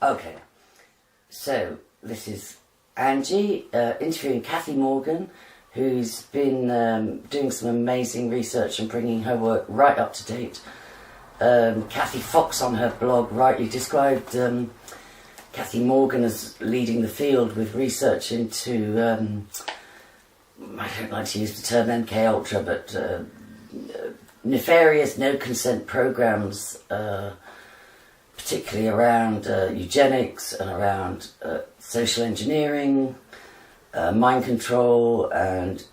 Okay, so this is Angie interviewing Cathy Morgan, who's been doing some amazing research and bringing her work right up to date. Cathy Fox on her blog rightly described Cathy Morgan as leading the field with research into, I don't like to use the term MK Ultra, but nefarious no consent programs, particularly around eugenics and around social engineering, mind control, and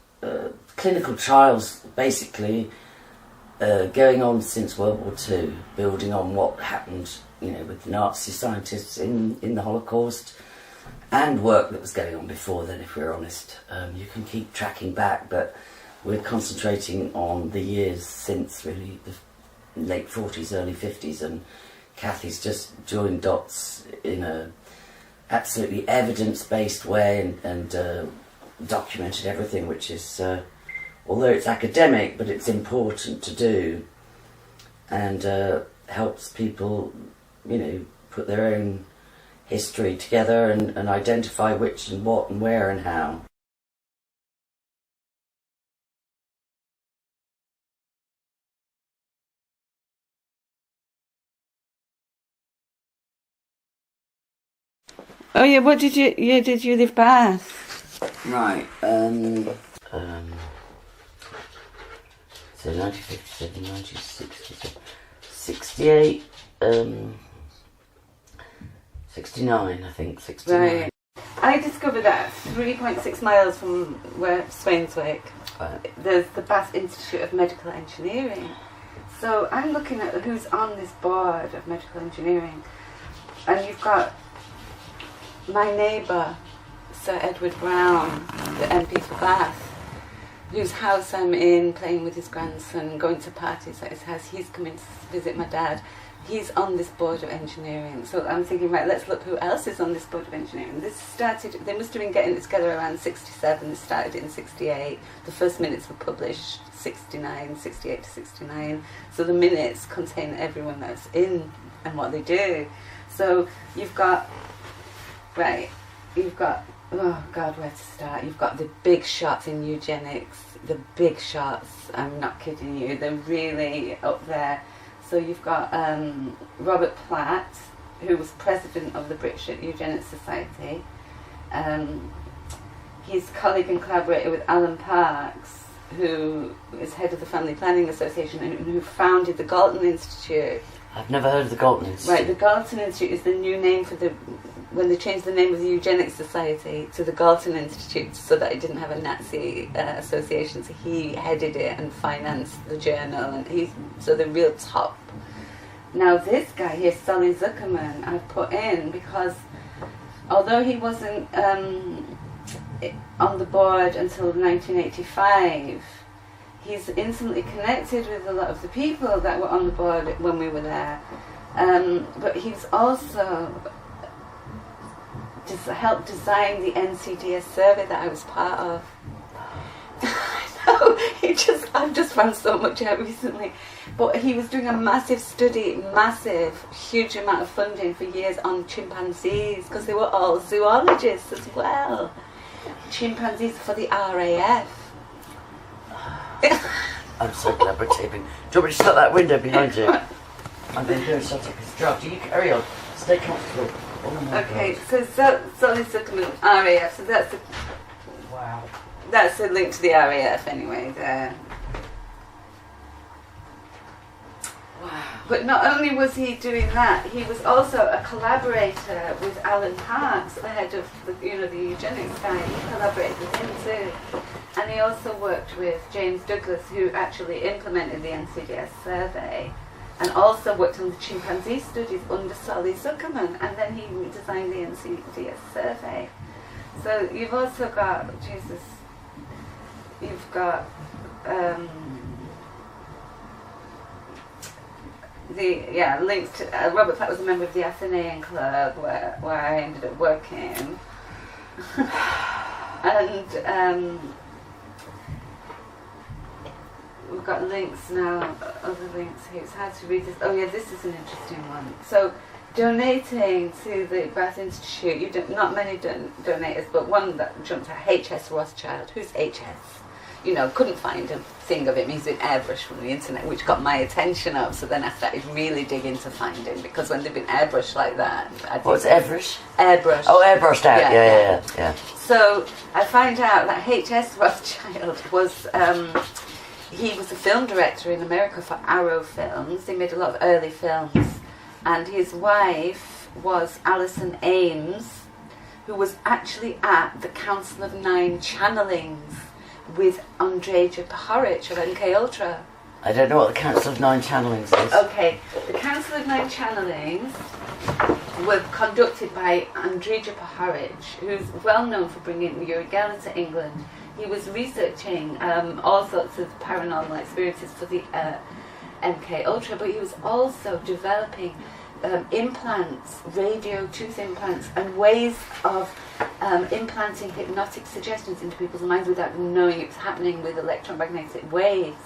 clinical trials, basically going on since World War II, building on what happened, with the Nazi scientists in the Holocaust, and work that was going on before then, if we're honest. You can keep tracking back, but we're concentrating on the years since, really, the late 40s, early 50s, and Cathy's just joined dots in a absolutely evidence-based way and documented everything, which is, although it's academic, but it's important to do, and helps people, put their own history together and identify which and what and where and how. Oh yeah, what did you live Bath? Right, so 1957, 1967, 68, 69, I think, 69. Right. I discovered that 3.6 miles from where Swainswick, there's the Bath Institute of Medical Engineering. So I'm looking at who's on this board of medical engineering, and you've got my neighbour, Sir Edward Brown, the MP for Bath, whose house I'm in, playing with his grandson, going to parties at his house. He's coming to visit my dad. He's on this board of engineering. So I'm thinking, right, let's look who else is on this board of engineering. This started, they must have been getting it together around 67. They started it in 68. The first minutes were published 68 to 69. So the minutes contain everyone that's in and what they do. So you've got, oh God, where to start? You've got the big shots in eugenics, the big shots, I'm not kidding you, they're really up there. So you've got Robert Platt, who was president of the British Eugenics Society. He's colleague and collaborator with Alan Parks, who is head of the Family Planning Association and who founded the Galton Institute. I've never heard of the Galton Institute. Right, the Galton Institute is the new name for when they changed the name of the Eugenics Society to the Galton Institute so that it didn't have a Nazi association. So he headed it and financed the journal, and so the real top. Now this guy here, Solly Zuckerman, I've put in because although he wasn't on the board until 1985, he's intimately connected with a lot of the people that were on the board when we were there. But he's also helped design the NCDS survey that I was part of. I know, I've just found so much out recently. But he was doing a massive study, huge amount of funding for years on chimpanzees, because they were all zoologists as well. Chimpanzees for the RAF. I'm so glad we're taping. Do you want me to shut that window behind you? I'm going to go and shut up his draft. You carry on. Stay comfortable. Oh okay, God. so Solly Zuckerman, RAF, so that's wow. That's a link to the RAF anyway there. Wow. But not only was he doing that, he was also a collaborator with Alan Parks, the head of the eugenics guy. He collaborated with him too. And he also worked with James Douglas, who actually implemented the NCDS survey, and also worked on the chimpanzee studies under Solly Zuckerman, and then he designed the NCDS survey. So you've also got, you've got links to Robert Platt was a member of the Athenaeum Club where I ended up working. And we've got links now, other links here. It's hard to read this. Oh yeah, this is an interesting one. So donating to the Bath Institute, not many donators, but one that jumped out, H.S. Rothschild. Who's H.S.? You know, couldn't find a thing of him. He's been airbrushed from the internet, which got my attention up. So then I started really digging to find him, because when they've been airbrushed like that... What's airbrush? Airbrushed. Oh, airbrushed out, yeah. So I find out that H.S. Rothschild was... he was a film director in America for Arrow Films. He made a lot of early films. And his wife was Alison Ames, who was actually at the Council of Nine channelings with Andrzej Pahorich of MK Ultra. I don't know what the Council of Nine channelings is. Okay, the Council of Nine channelings were conducted by Andrzej Pahorich, who's well known for bringing Uri Geller to England. He was researching all sorts of paranormal experiences for the MK Ultra, but he was also developing implants, radio tooth implants, and ways of implanting hypnotic suggestions into people's minds without them knowing it was happening with electromagnetic waves.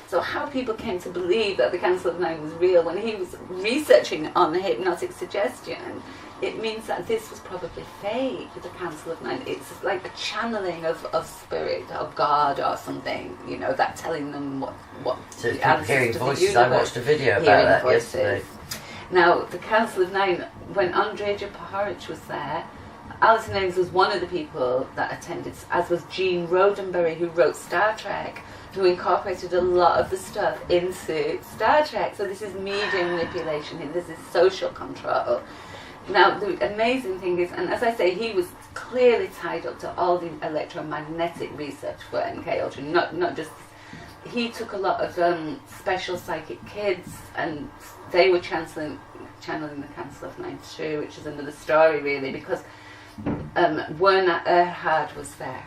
So how people came to believe that the Council of Nine was real when he was researching on the hypnotic suggestion, it means that this was probably fake, the Council of Nine. It's like a channeling of spirit, of God or something, you know, that telling them what so the answers hearing to voices. the universe. I watched a video about that voices. yesterday. Now, the Council of Nine, when Andrzej Pahorich was there, Alison Ames was one of the people that attended, as was Gene Roddenberry, who wrote Star Trek, who incorporated a lot of the stuff into Star Trek. So this is media manipulation, this is social control. Now, the amazing thing is, and as I say, he was clearly tied up to all the electromagnetic research for MK Ultra, not just... He took a lot of special psychic kids, and they were channeling the Council of Nine too, which is another story really, because Werner Erhard was there.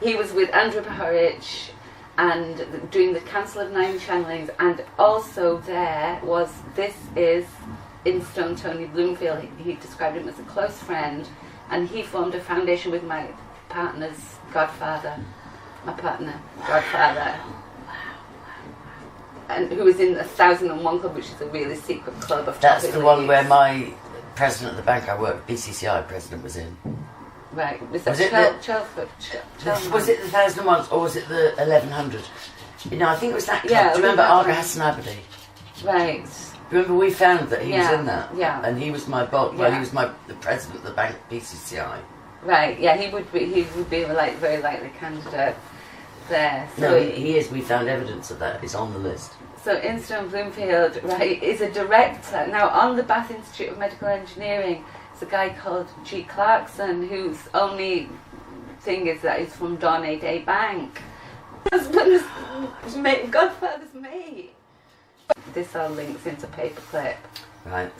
He was with Andrew Pahorich and doing the Council of Nine channelings, and also there was, this is in Stone Tony Bloomfield. He described him as a close friend, and he formed a foundation with my partner's godfather. And who was in the 1001 Club, which is a really secret club of... That's the one where my president of the bank I worked, BCCI president, was in. Right. Was it Chelford? Was it the 1001 or was it the 1100? You know, I think it was that club. Yeah, do you remember Aga Hassan Abadi? Right. Remember we found that he was in that? Yeah. And he was my boss. Well, he was the president of the bank, BCCI. Right. Yeah, he would be like very likely candidate there. So no, he is. We found evidence of that. It's on the list. So Inston Bloomfield, right, is a director now on the Bath Institute of Medical Engineering. It's a guy called G. Clarkson, whose only thing is that he's from Dornay Day Bank. Husband's mate, Godfather's mate. This all links into Paperclip. Right.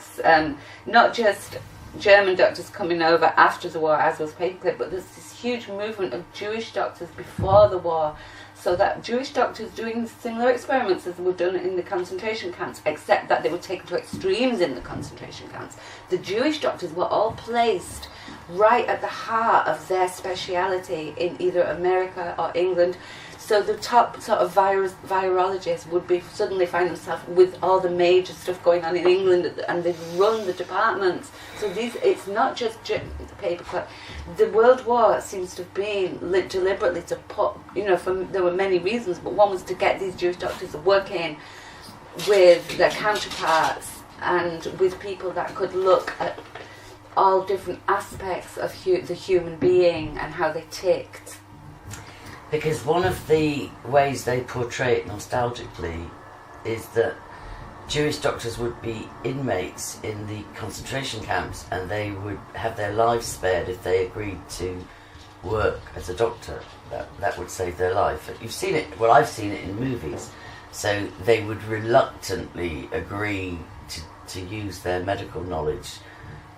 Not just German doctors coming over after the war, as was Paperclip, but there's this huge movement of Jewish doctors before the war. So that Jewish doctors doing similar experiments as were done in the concentration camps, except that they were taken to extremes in the concentration camps. The Jewish doctors were all placed right at the heart of their speciality in either America or England. So the top sort of virologists would be suddenly find themselves with all the major stuff going on in England, and they'd run the departments. So it's not just Paperclip. The World War seems to have been deliberately to put, there were many reasons, but one was to get these Jewish doctors working with their counterparts and with people that could look at all different aspects of the human being and how they ticked. Because one of the ways they portray it nostalgically is that Jewish doctors would be inmates in the concentration camps, and they would have their lives spared if they agreed to work as a doctor. That would save their life. You've seen it, well, I've seen it in movies. So they would reluctantly agree to use their medical knowledge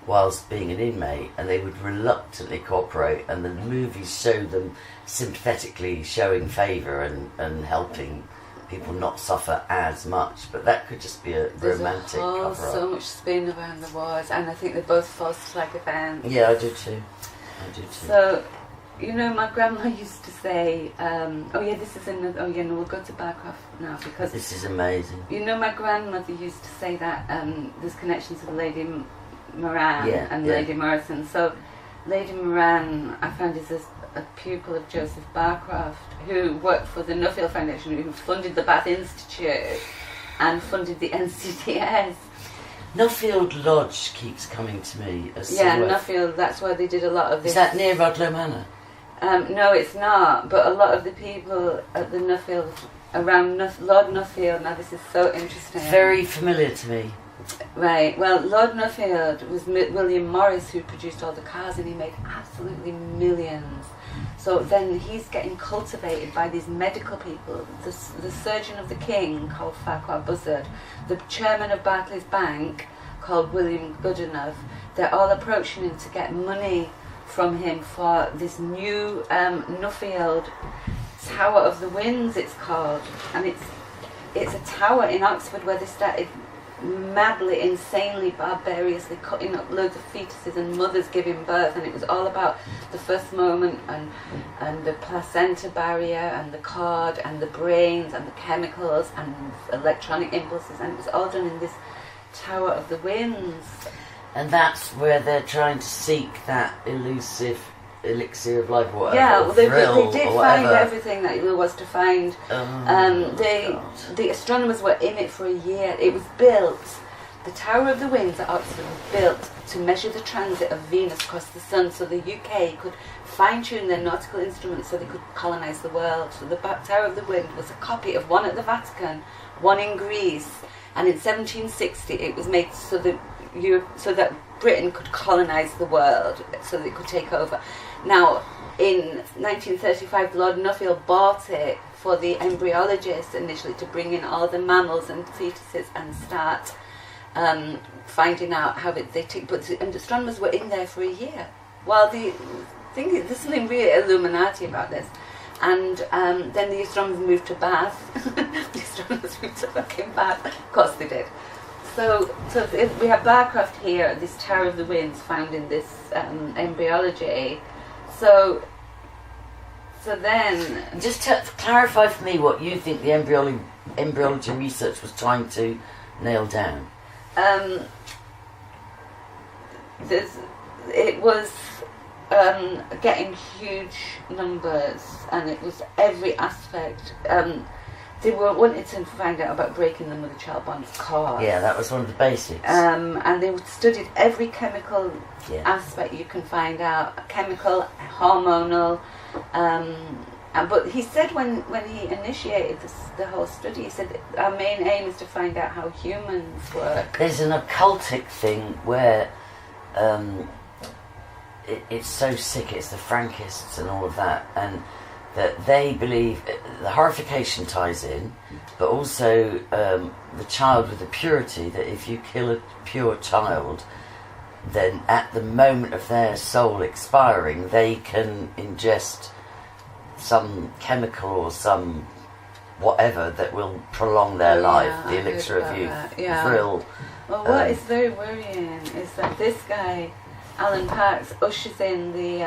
whilst being an inmate, and they would reluctantly cooperate, and the movies show them sympathetically showing favour and helping people not suffer as much. But that could just be a romantic cover-up. So much spin around the wars, and I think they're both false flag events. Yeah, I do too. So You know, my grandma used to say, this is another, no, we'll go to Barcroft now because... This is amazing. You know, my grandmother used to say that there's connections with Lady Moran and Lady Morrison. So, Lady Moran, I found, is a pupil of Joseph Barcroft, who worked for the Nuffield Foundation, who funded the Bath Institute and funded the NCDS. Nuffield Lodge keeps coming to me as Nuffield, that's where they did a lot of this. Is that near Rodlow Manor? No, it's not, but a lot of the people at the Nuffield, around Lord Nuffield, now this is so interesting. Very familiar to me. Right, well, Lord Nuffield was William Morris, who produced all the cars, and he made absolutely millions. So then he's getting cultivated by these medical people, the surgeon of the King, called Farquhar Buzzard, the chairman of Barclays Bank, called William Goodenough. They're all approaching him to get money from him for this new Nuffield Tower of the Winds, it's called, and it's a tower in Oxford where they started madly, insanely, barbarously cutting up loads of fetuses and mothers giving birth, and it was all about the first moment and the placenta barrier and the cord and the brains and the chemicals and electronic impulses, and it was all done in this Tower of the Winds. And that's where they're trying to seek that elusive elixir of life, or whatever. Yeah, well, they did find whatever. everything that there was to find. The astronomers were in it for a year. It was built, the Tower of the Winds at Oxford was built to measure the transit of Venus across the sun, so the UK could fine-tune their nautical instruments so they could colonise the world. So the Tower of the Wind was a copy of one at the Vatican, one in Greece, and in 1760 it was made so that Britain could colonise the world, so that it could take over. Now, in 1935, Lord Nuffield bought it for the embryologists initially to bring in all the mammals and fetuses and start finding out how they tick. But the astronomers were in there for a year. Well, the thing is, there's something really Illuminati about this. And then the astronomers moved to Bath. The astronomers moved to fucking Bath. Of course they did. So we have Barcroft here, this Tower of the Winds found in this embryology. So then... Just to clarify for me what you think the embryology research was trying to nail down. It was getting huge numbers, and it was every aspect. They were wanting to find out about breaking the mother-child bond, of course. Yeah, that was one of the basics. And they studied every chemical aspect you can find out, chemical, hormonal. But he said when he initiated the whole study, he said our main aim is to find out how humans work. There's an occultic thing where it's so sick, it's the Frankists and all of that, and that they believe the horrification ties in, but also the child with the purity, that if you kill a pure child, then at the moment of their soul expiring, they can ingest some chemical or some whatever that will prolong their life, the elixir of youth. Well, what is very worrying is that this guy, Alan Parks, ushers in the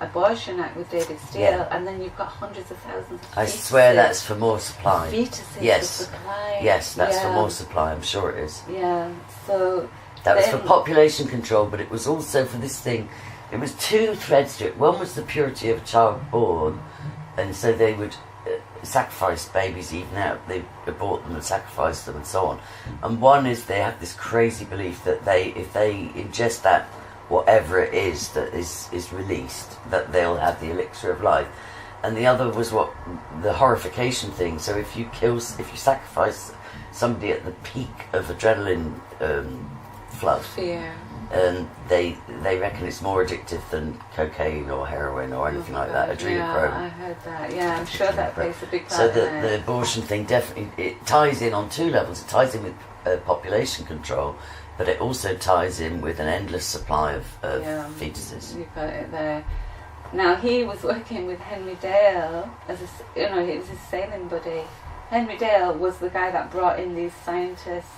Abortion Act with David Steele, and then you've got hundreds of thousands of fetuses. I swear that's for more supply. Fetuses yes. supply. Yes, that's for more supply, I'm sure it is. Yeah, so... That was for population control, but it was also for this thing. It was two threads to it. One was the purity of a child born, and so they would sacrifice babies even out. They abort them and sacrifice them and so on. And one is they have this crazy belief that if they ingest that, whatever it is that is released, that they'll have the elixir of life. And the other was the horrification thing. So if you sacrifice somebody at the peak of adrenaline flood, fear, and they reckon it's more addictive than cocaine or heroin or anything like that. Adrenochrome. Yeah, I heard that. Yeah, I'm sure that plays a big part. So the abortion thing definitely it ties in on two levels. It ties in with population control, but it also ties in with an endless supply of fetuses. You've got it there. Now he was working with Henry Dale he was his sailing buddy. Henry Dale was the guy that brought in these scientists,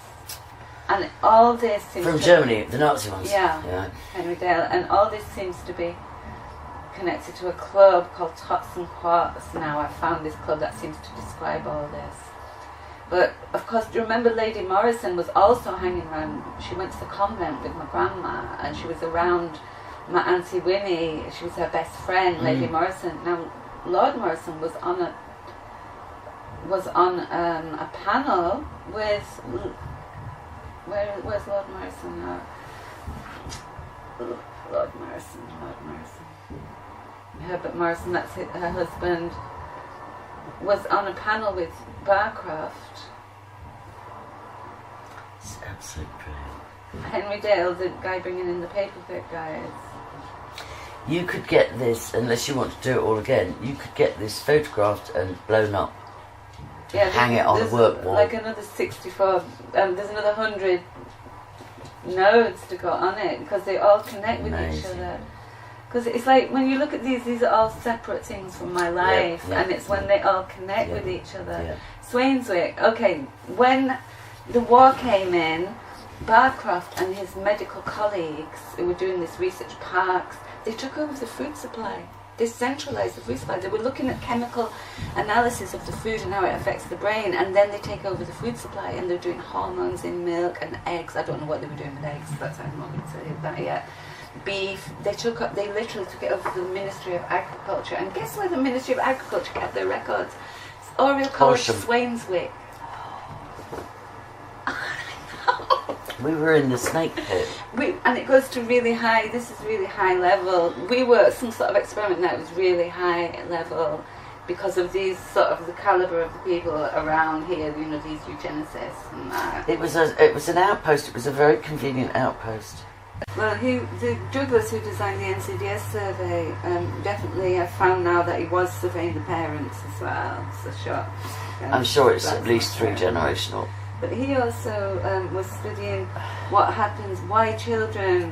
and all this seems from Germany, the Nazi ones. Yeah, Henry Dale, and all this seems to be connected to a club called Tots and Quarts now. I found this club that seems to describe all this. But, of course, do you remember Lady Morrison was also hanging around? She went to the convent with my grandma, and she was around my Auntie Winnie. She was her best friend, Lady Morrison. Now, Lord Morrison was on a panel with... Where's Lord Morrison now? Lord Morrison. Herbert Morrison, that's her husband, was on a panel with Barcroft. It's absolutely brilliant. Henry Dale, the guy bringing in the paperback guys. You could get this, unless you want to do it all again, you could get this photographed and blown up. Hang it on a work wall. Like another 64, there's another 100 nodes to go on it, because they all connect with each other. Because it's like, when you look at these are all separate things from my life, and it's when they all connect with each other. Yeah. Swainswick, okay, when the war came in, Barcroft and his medical colleagues who were doing this research parks, they took over the food supply. They centralised the food supply. They were looking at chemical analysis of the food and how it affects the brain, and then they take over the food supply, and they're doing hormones in milk and eggs. I don't know what they were doing with eggs, that's I'm not going to tell you that yet. Beef, they literally took it over to the Ministry of Agriculture, and guess where the Ministry of Agriculture kept their records? It's Oriel College, Swainswick. We were in the snake pit. And it goes to really high, this is really high level. We were some sort of experiment that was really high level because of these sort of the calibre of the people around here, you know, these eugenicists and that. It was an outpost, it was a very convenient outpost. Well, the Douglas who designed the NCDS survey, definitely I found now that he was surveying the parents as well, so sure. I'm sure it's at least 3 generational. But he also was studying what happens, why children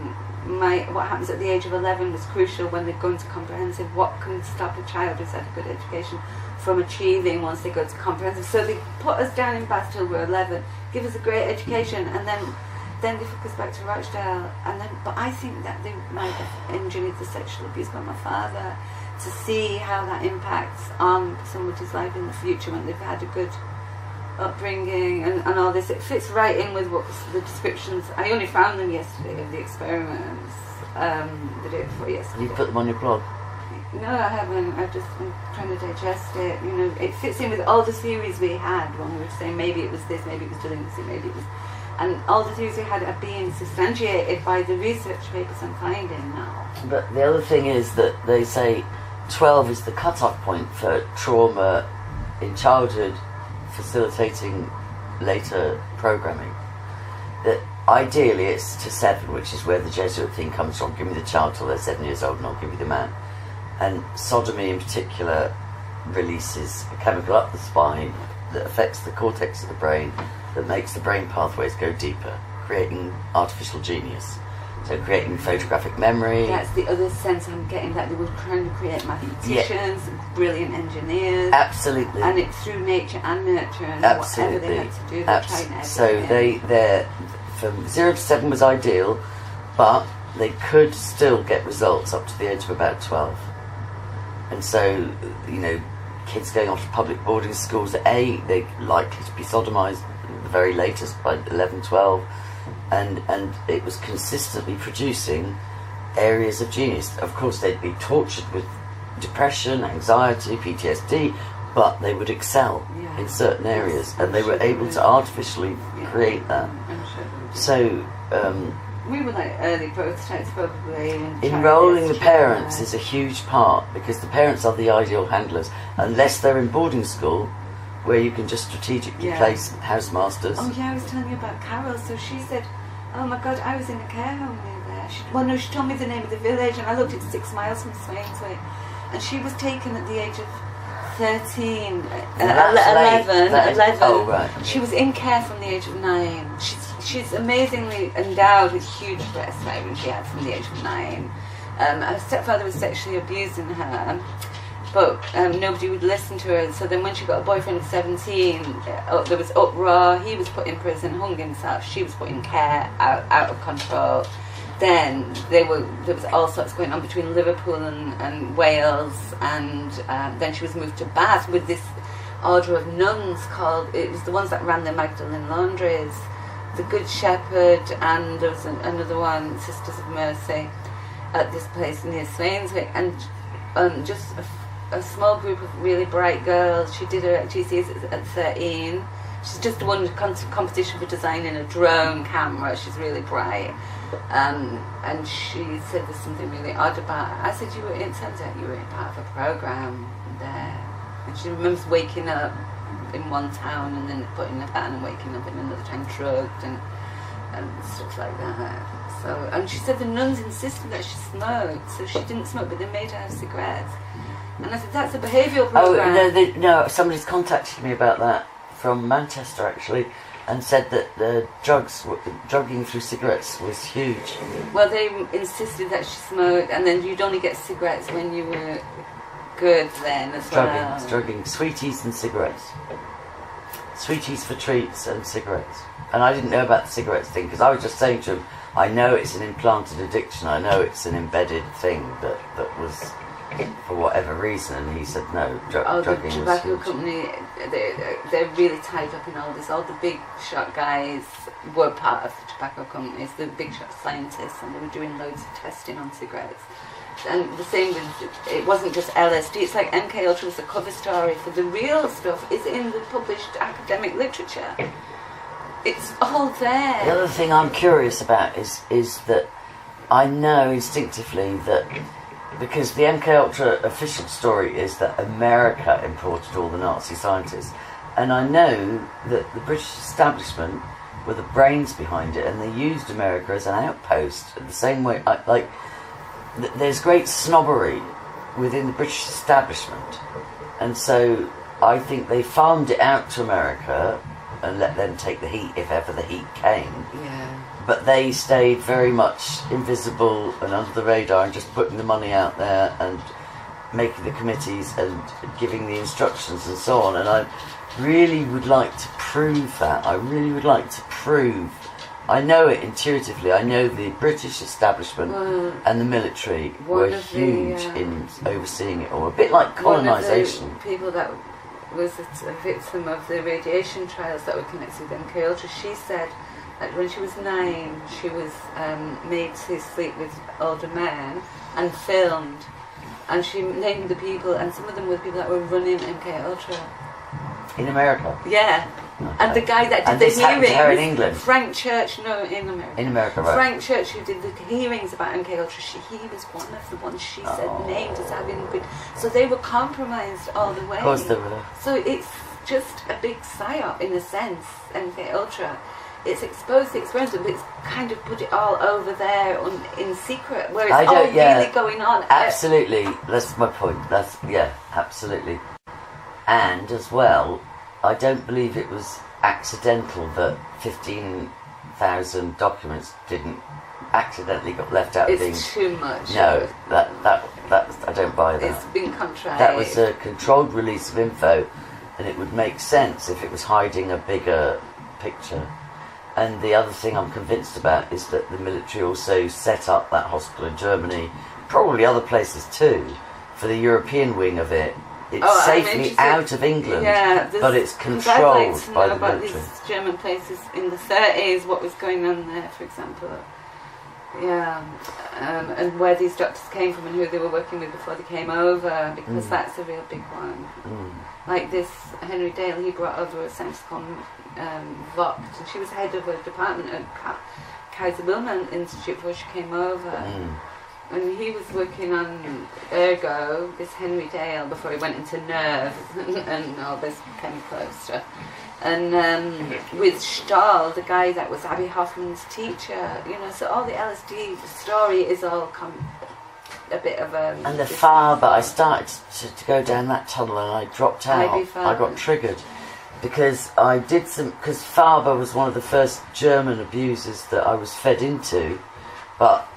what happens at the age of 11 was crucial when they go into comprehensive. What can stop a child who's had a good education from achieving once they go to comprehensive? So they put us down in Bath till we're 11, give us a great education, and then they took us back to Rochdale. But I think that they might have engineered the sexual abuse by my father to see how that impacts on somebody's life in the future when they've had a good upbringing and all this. It fits right in with what the descriptions. I only found them yesterday of the experiments the day before yesterday. You put them on your blog? No, I haven't. I'm trying to digest it. You know, it fits in with all the theories we had when we were saying maybe it was this, maybe it was delinquency, maybe it was, and all the theories we had are being substantiated by the research papers I'm finding now. But the other thing is that they say 12 is the cut-off point for trauma in childhood, facilitating later programming. That ideally it's to 7, which is where the Jesuit thing comes from. Give me the child till they're 7 years old and I'll give you the man. And sodomy in particular releases a chemical up the spine that affects the cortex of the brain, that makes the brain pathways go deeper, creating artificial genius. So creating photographic memory. That's the other sense I'm getting, that they were trying to create mathematicians, brilliant engineers. Absolutely. And it's through nature and nurture and whatever they had to do, they're trying everything. So they're from 0 to 7 was ideal, but they could still get results up to the age of about 12. And so, you know, kids going off to public boarding schools, they're likely to be sodomised at the very latest by 11, 12. And it was consistently producing areas of genius. Of course, they'd be tortured with depression, anxiety, PTSD, but they would excel in certain areas, and they were able to artificially create that. So we were like early prototypes, probably. Enrolling the parents is a huge part, because the parents are the ideal handlers, unless they're in boarding school, where you can just strategically place housemasters. Oh yeah, I was telling you about Carol. So she said, oh my God, I was in a care home near there. She told me the name of the village, and I looked at 6 miles from Swainswick. And she was taken at the age of 13, 11. Oh, right. She was in care from the age of 9. She's amazingly endowed with huge breast when she had from the age of 9. Her stepfather was sexually abusing her. But nobody would listen to her. So then when she got a boyfriend at 17, there was uproar. He was put in prison, hung himself. She was put in care, out of control. then there was all sorts going on between Liverpool and Wales, and then she was moved to Bath with this order of nuns it was the ones that ran the Magdalene laundries, the Good Shepherd, and there was another one, Sisters of Mercy, at this place near Swainswick, and just a small group of really bright girls. She did her GCSEs at 13. She's just won a competition for designing a drone camera. She's really bright. And she said there's something really odd about her. I said, it turns out you were part of a programme there. And she remembers waking up in one town and then putting a van and waking up in another town drugged and stuff like that. So, and she said the nuns insisted that she smoked, so she didn't smoke, but they made her have cigarettes. And I said, that's a behavioural programme. No, somebody's contacted me about that from Manchester actually, and said that the drugging through cigarettes was huge. Well, they insisted that she smoked, and then you'd only get cigarettes when you were good then as well. Drugging, sweeties and cigarettes. Sweeties for treats and cigarettes. And I didn't know about the cigarettes thing, because I was just saying to him, I know it's an implanted addiction, I know it's an embedded thing that was for whatever reason, and he said no, drugging was huge. The tobacco company, they're really tied up in all this. All the big shot guys were part of the tobacco companies, the big shot scientists, and they were doing loads of testing on cigarettes. And the same with, it wasn't just LSD, it's like MK Ultra was the cover story for the real stuff is in the published academic literature. It's all there. The other thing I'm curious about is that I know instinctively that, because the MK Ultra official story is that America imported all the Nazi scientists, and I know that the British establishment were the brains behind it, and they used America as an outpost in the same way. There's great snobbery within the British establishment, and so I think they farmed it out to America and let them take the heat if ever the heat came. Yeah. But they stayed very much invisible and under the radar and just putting the money out there and making the committees and giving the instructions and so on. And I really would like to prove that. I really would like to prove. I know it intuitively. I know the British establishment and the military were huge in overseeing it all. A bit like colonisation. One of the people that was a victim of the radiation trials that were connected with MK Ultra, she said that when she was 9, she was made to sleep with older men and filmed, and she named the people, and some of them were the people that were running MK Ultra in America. Yeah. Okay. And the guy that did the hearings, her in England. Frank Church, no, in America. In America, right. Frank Church, who did the hearings about MK Ultra, he was one of the ones she said named as having been. So they were compromised all the way. Of course they were. So it's just a big psyop in a sense, MK Ultra. It's exposed the experiment, but it's kind of put it all over there in secret, where it's all really going on. Absolutely, that's my point. Absolutely. And as well, I don't believe it was accidental that 15,000 documents didn't accidentally got left out. It's too much. No, that I don't buy that. It's been contrived. That was a controlled release of info, and it would make sense if it was hiding a bigger picture. And the other thing I'm convinced about is that the military also set up that hospital in Germany, probably other places too, for the European wing of it. It's safely out of England, but it's controlled by the military. These German places in the 30s, what was going on there, for example. And where these doctors came from and who they were working with before they came over, because that's a real big one. Like this Henry Dale, he brought over a scientist called Vogt, and she was head of a department at Kaiser Wilhelm Institute before she came over. And he was working on Ergo, this Henry Dale, before he went into nerve and all this chemical stuff. And with Stahl, the guy that was Abby Hoffman's teacher, so all the LSD story is all a bit of a... And the Farber, I started to go down that tunnel and I dropped out. I got triggered. Because because Farber was one of the first German abusers that I was fed into, but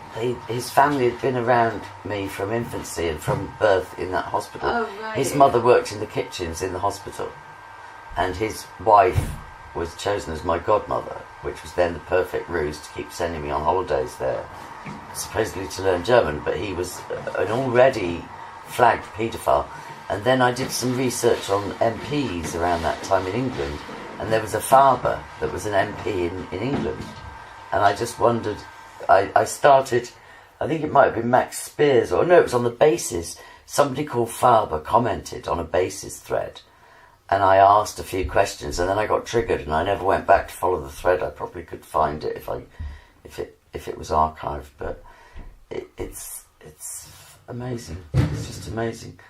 his family had been around me from infancy and from birth in that hospital. Oh, right. His mother worked in the kitchens in the hospital, and his wife was chosen as my godmother, which was then the perfect ruse to keep sending me on holidays there. supposedly to learn German, but he was an already flagged paedophile. And then I did some research on MPs around that time in England, and there was a Faber that was an MP in England. And I just wondered, I started, I think it might have been Max Spears, or no, it was on the Basis. Somebody called Faber commented on a Basis thread, and I asked a few questions, and then I got triggered, and I never went back to follow the thread. I probably could find it if it was archived, but it's amazing. It's just amazing.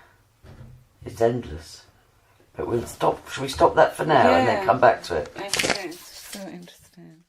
It's endless. But we'll stop. Shall we stop that for now and then come back to it? Okay. So interesting.